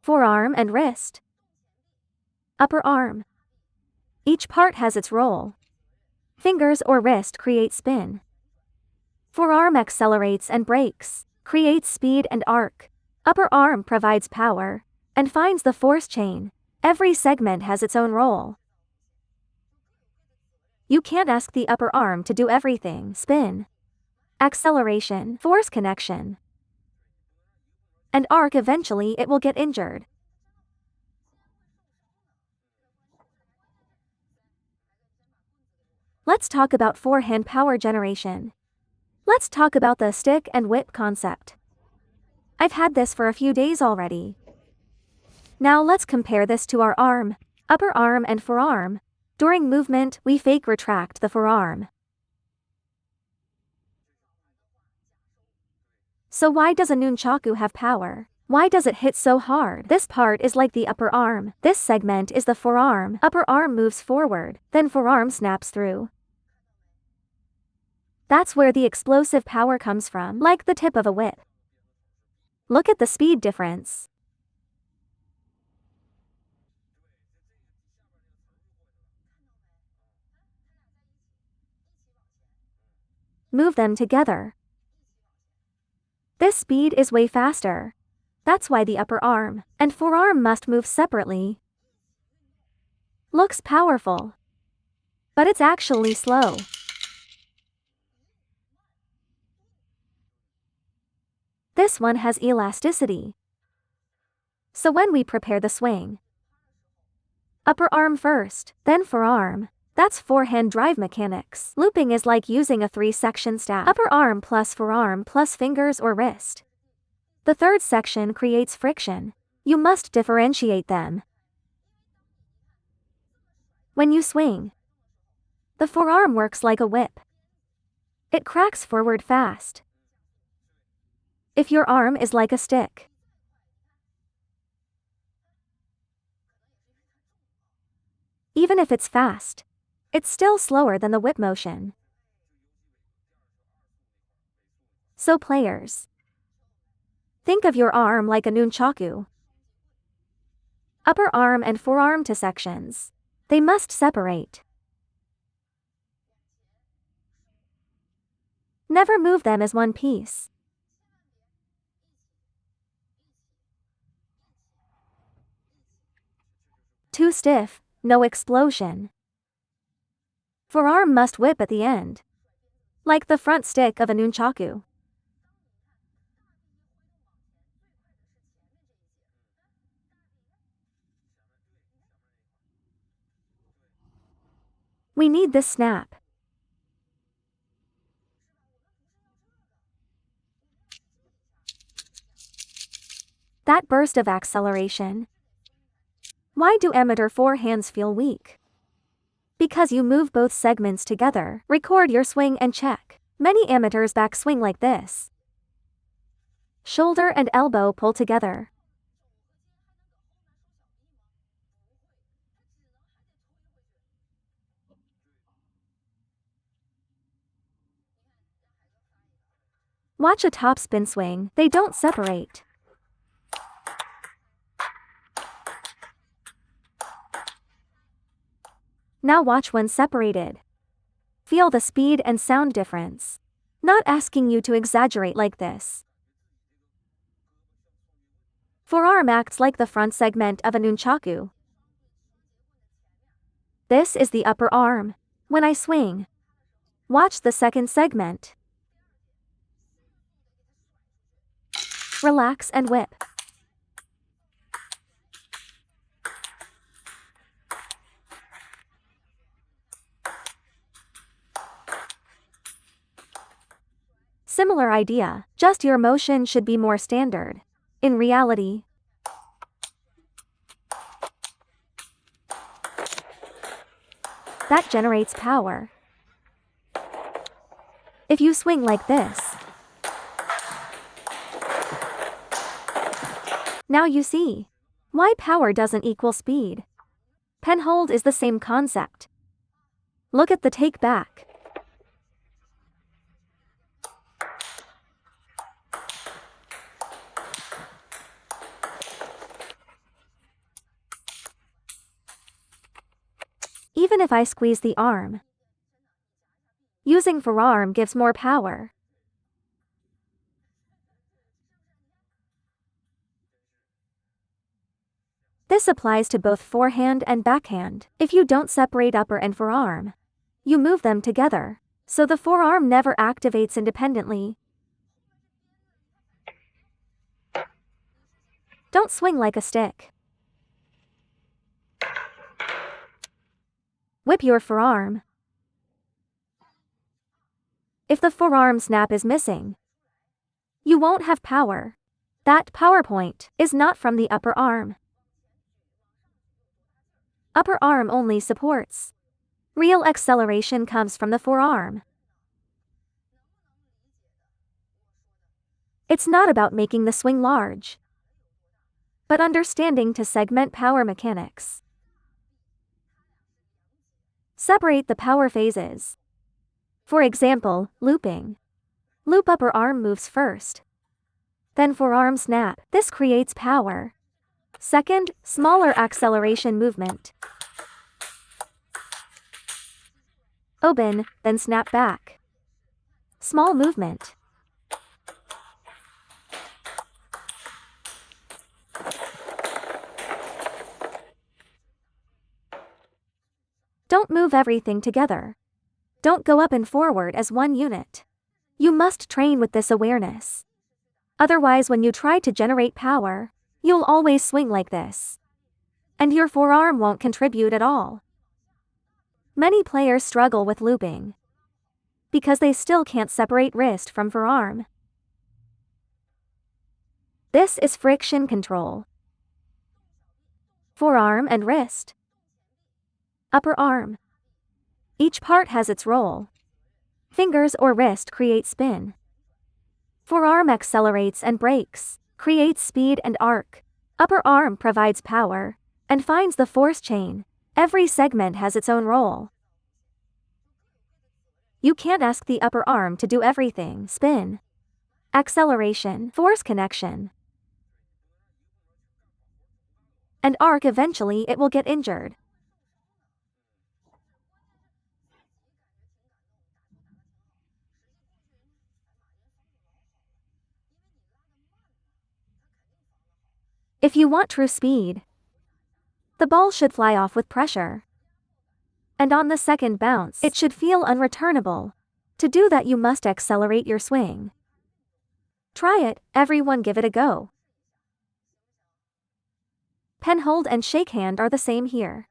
Forearm and wrist. Upper arm. Each part has its role. Fingers or wrist create spin. Forearm accelerates and brakes, creates speed and arc. Upper arm provides power and finds the force chain. Every segment has its own role. You can't ask the upper arm to do everything. Spin, acceleration, force connection, and arc. Eventually it will get injured. Let's talk about forehand power generation. Let's talk about the stick and whip concept. I've had this for a few days already. Now let's compare this to our arm, upper arm and forearm. During movement, we fake retract the forearm. So why does a nunchaku have power? Why does it hit so hard? This part is like the upper arm. This segment is the forearm. Upper arm moves forward, then forearm snaps through. That's where the explosive power comes from, like the tip of a whip. Look at the speed difference. Move them together. This speed is way faster. That's why the upper arm and forearm must move separately. Looks powerful, but it's actually slow. This one has elasticity. So when we prepare the swing, upper arm first, then forearm. That's forehand drive mechanics. Looping is like using a 3-section staff. Upper arm plus forearm plus fingers or wrist. The third section creates friction. You must differentiate them. When you swing, the forearm works like a whip. It cracks forward fast. If your arm is like a stick, even if it's fast, it's still slower than the whip motion. So players, think of your arm like a nunchaku. Upper arm and forearm to sections. They must separate. Never move them as one piece. Too stiff, no explosion. Forearm must whip at the end, like the front stick of a nunchaku. We need this snap. That burst of acceleration. Why do amateur forehands feel weak? Because you move both segments together. Record your swing and check. Many amateurs backswing like this. Shoulder and elbow pull together. Watch a topspin swing. They don't separate. Now watch when separated. Feel the speed and sound difference. Not asking you to exaggerate like this. Forearm acts like the front segment of a nunchaku. This is the upper arm. When I swing, watch the second segment. Relax and whip. Similar idea, just your motion should be more standard. In reality, that generates power. If you swing like this, now you see why power doesn't equal speed. Penhold is the same concept. Look at the take back. even if I squeeze the arm. Using forearm gives more power. This applies to both forehand and backhand. If you don't separate upper and forearm, you move them together, so the forearm never activates independently. Don't swing like a stick. Whip your forearm. If the forearm snap is missing, you won't have power. That power point is not from the upper arm. Upper arm only supports. Real acceleration comes from the forearm. It's not about making the swing large, but understanding to segment power mechanics. Separate the power phases. For example, looping. Loop upper arm moves first, then forearm snap. This creates power. Second, smaller acceleration movement. Open, then snap back. Small movement. Don't move everything together. Don't go up and forward as one unit. You must train with this awareness. Otherwise, when you try to generate power, you'll always swing like this, and your forearm won't contribute at all. Many players struggle with looping because they still can't separate wrist from forearm. This is friction control. Forearm and wrist. Upper arm. Each part has its role. Fingers or wrist create spin. Forearm accelerates and brakes, creates speed and arc. Upper arm provides power and finds the force chain. Every segment has its own role. You can't ask the upper arm to do everything. Spin, acceleration, force connection, and arc. Eventually it will get injured. If you want true speed, the ball should fly off with pressure. And on the second bounce, it should feel unreturnable. To do that, you must accelerate your swing. Try it, everyone, give it a go. Pen hold and shake hand are the same here.